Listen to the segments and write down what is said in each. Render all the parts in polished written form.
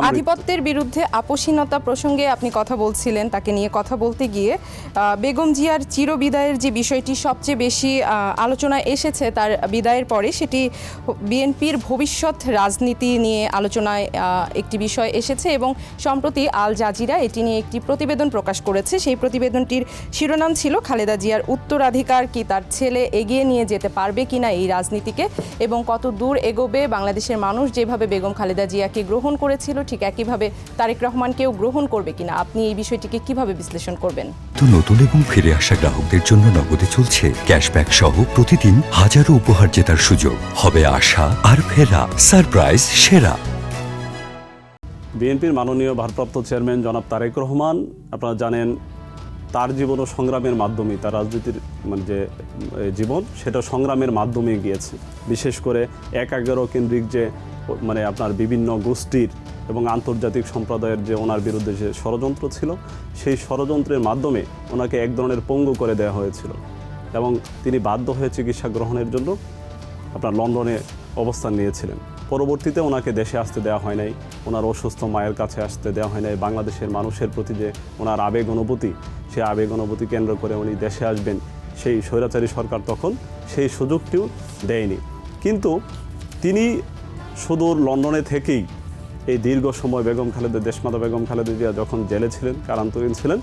আধিপত্যের বিরুদ্ধে আপোষহীনতা প্রসঙ্গে আপনি কথা বলছিলেন, তাকে নিয়ে কথা বলতে গিয়ে বেগম জিয়ার চিরবিদায়ের যে বিষয়টি সবচেয়ে বেশি আলোচনায় এসেছে তার বিদায়ের পরে, সেটি বিএনপির ভবিষ্যৎ রাজনীতি নিয়ে আলোচনায় একটি বিষয় এসেছে এবং সম্প্রতি আল জাজিরা এটি নিয়ে একটি প্রতিবেদন প্রকাশ করেছে। সেই প্রতিবেদনটির শিরোনাম ছিল খালেদা জিয়ার উত্তরাধিকার কি তার ছেলে এগিয়ে নিয়ে যেতে পারবে কিনা এই রাজনীতিকে, এবং কত দূর এগোবে বাংলাদেশের মানুষ যেভাবে বেগম খালেদা জিয়াকে গ্রহণ করেছিল ঠিক একইভাবে তারেক রহমানকেও গ্রহণ করবে কিনা। আপনি এই বিষয়টিকে কিভাবে বিশ্লেষণ করবেন? তো নতুন এবং ফিরে আসা গ্রাহকদের জন্য নগদে চলছে ক্যাশব্যাক সহ প্রতিদিন হাজারো উপহার জেতার সুযোগ। হবে আশা আর ফেরা সারপ্রাইজ সেরা। বিএনপির মাননীয় ভারপ্রাপ্ত চেয়ারম্যান জনাব তারেক রহমান, আপনারা জানেন, তার জীবন ও সংগ্রামের মাধ্যমে, তার রাজনীতির যে জীবন সেটা সংগ্রামের মাধ্যমে গিয়েছে। বিশেষ করে ১/১১ কেন্দ্রিক যে আপনার বিভিন্ন গোষ্ঠীর এবং আন্তর্জাতিক সম্প্রদায়ের যে ওনার বিরুদ্ধে যে ষড়যন্ত্র ছিল, সেই ষড়যন্ত্রের মাধ্যমে ওনাকে এক ধরনের পঙ্গু করে দেওয়া হয়েছিল এবং তিনি বাধ্য হয়ে চিকিৎসা গ্রহণের জন্য আপনার লন্ডনে অবস্থান নিয়েছিলেন। পরবর্তীতে ওনাকে দেশে আসতে দেওয়া হয় নাই, ওনার অসুস্থ মায়ের কাছে আসতে দেওয়া হয় নাই। বাংলাদেশের মানুষের প্রতি যে ওনার আবেগ অনুভূতি, সেই আবেগ অনুভূতি কেন্দ্র করে উনি দেশে আসবেন, সেই স্বৈরাচারী সরকার তখন সেই সুযোগটিও দেয়নি। কিন্তু তিনি সুদূর লন্ডনে থেকেই এই দীর্ঘ সময় দেশমাতা বেগম খালেদা জিয়া যখন জেলে ছিলেন, কারান্তরীণ ছিলেন,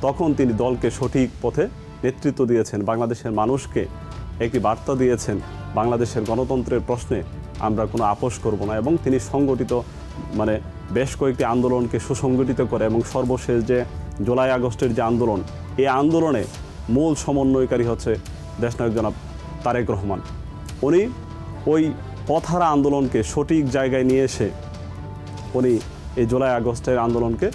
তখন তিনি দলকে সঠিক পথে নেতৃত্ব দিয়েছেন, বাংলাদেশের মানুষকে একটি বার্তা দিয়েছেন, বাংলাদেশের গণতন্ত্রের প্রশ্নে আমরা কোনো আপোষ করব না। এবং তিনি সংগঠিত বেশ কয়েকটি আন্দোলনকে সুসংগঠিত করে এবং সর্বশেষ যে জুলাই আগস্টের যে আন্দোলন, এই আন্দোলনে মূল সমন্বয়কারী হচ্ছে দেশনায়ক জনাব তারেক রহমান। উনি ওই পথহারা আন্দোলনকে সঠিক জায়গায় নিয়ে এসে উনি এই জুলাই আগস্টের আন্দোলনকে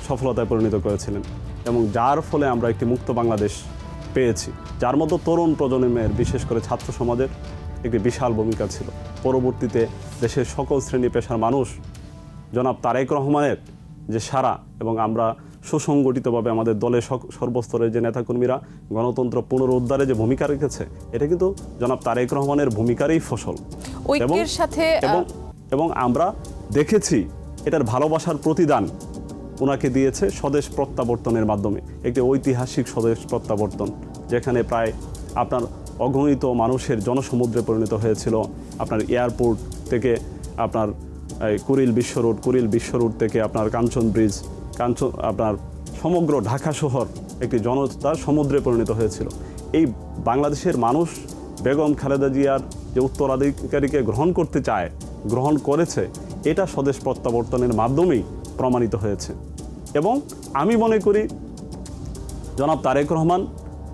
সফলতায় পরিণত করেছিলেন এবং যার ফলে আমরা একটি মুক্ত বাংলাদেশ পেয়েছি, যার মতো তরুণ প্রজন্মের, বিশেষ করে ছাত্র সমাজের একটি বিশাল ভূমিকা ছিল। পরবর্তীতে দেশের সকল শ্রেণী পেশার মানুষ জনাব তারেক রহমানের যে সারা, এবং আমরা সুসংগঠিতভাবে আমাদের দলের সর্বস্তরের যে নেতাকর্মীরা গণতন্ত্র পুনরুদ্ধারে যে ভূমিকা রেখেছে, এটা কিন্তু জনাব তারেক রহমানের ভূমিকারই ফসল। এবং আমরা দেখেছি এটার ভালোবাসার প্রতিদান ওনাকে দিয়েছে স্বদেশ প্রত্যাবর্তনের মাধ্যমে, একটি ঐতিহাসিক স্বদেশ প্রত্যাবর্তন, যেখানে প্রায় আপনার অগণিত মানুষের জনসমুদ্রে পরিণত হয়েছিল। আপনার এয়ারপোর্ট থেকে আপনার কুড়িল বিশ্ব রোড থেকে আপনার কাঞ্চন ব্রিজ, আপনার সমগ্র ঢাকা শহর একটি জনতা সমুদ্রে পরিণত হয়েছিল। এই বাংলাদেশের মানুষ বেগম খালেদা জিয়ার যে উত্তরাধিকারীকে গ্রহণ করেছে, এটা স্বদেশ প্রত্যাবর্তনের মাধ্যমেই প্রমাণিত হয়েছে। এবং আমি মনে করি জনাব তারেক রহমান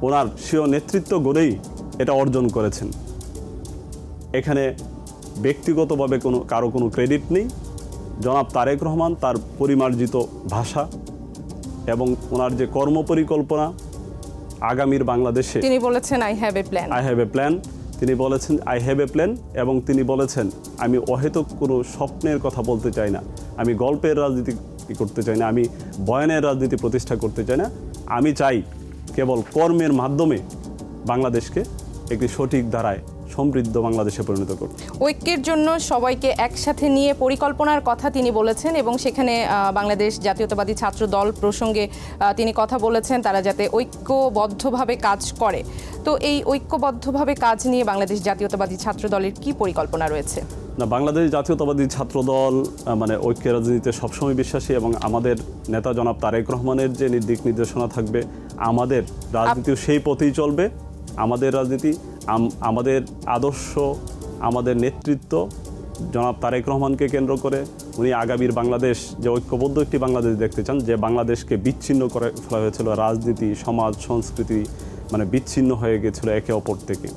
ওনার স্বীয় নেতৃত্ব গড়েই এটা অর্জন করেছেন। এখানে ব্যক্তিগতভাবে কারো কোনো ক্রেডিট নেই। জনাব তারেক রহমান তার পরিমার্জিত ভাষা এবং ওনার যে কর্মপরিকল্পনা আগামীর বাংলাদেশে, তিনি বলেছেন আই হ্যাভ এ প্ল্যান, তিনি বলেছেন আই হ্যাভ এ প্ল্যান, এবং তিনি বলেছেন আমি অহেতুক কোনো স্বপ্নের কথা বলতে চাই না, আমি গল্পের রাজনীতি করতে চাই না, আমি বয়ানের রাজনীতি প্রতিষ্ঠা করতে চাই না, আমি চাই কেবল কর্মের মাধ্যমে বাংলাদেশকে একটি সঠিক ধারায় সমৃদ্ধ বাংলাদেশে পরিণত করতে। ঐক্যের জন্য সবাইকে একসাথে নিয়ে পরিকল্পনার কথা তিনি বলেছেন এবং সেখানে বাংলাদেশ জাতীয়তাবাদী ছাত্র দল প্রসঙ্গে তিনি কথা বলেছেন, তারা যাতে ঐক্যবদ্ধভাবে কাজ করে। তো এই ঐক্যবদ্ধভাবে কাজ নিয়ে বাংলাদেশ জাতীয়তাবাদী ছাত্র দলের কি পরিকল্পনা রয়েছে? না, বাংলাদেশ জাতীয়তাবাদী ছাত্র দল ঐক্যের রাজনীতিতে সবসময় বিশ্বাসী এবং আমাদের নেতা জনাব তারেক রহমানের যে দিক নির্দেশনা থাকবে, আমাদের রাজনীতিও সেই পথেই চলবে। আমাদের রাজনীতি, আমাদের আদর্শ, আমাদের নেতৃত্ব জনাব তারেক রহমানকে কেন্দ্র করে। উনি আগামীর বাংলাদেশ যে ঐক্যবদ্ধ একটি বাংলাদেশ দেখতে চান, যে বাংলাদেশকে বিচ্ছিন্ন করে ফেলা হয়েছিল, রাজনীতি, সমাজ, সংস্কৃতি বিচ্ছিন্ন হয়ে গেছিল একে অপর থেকে।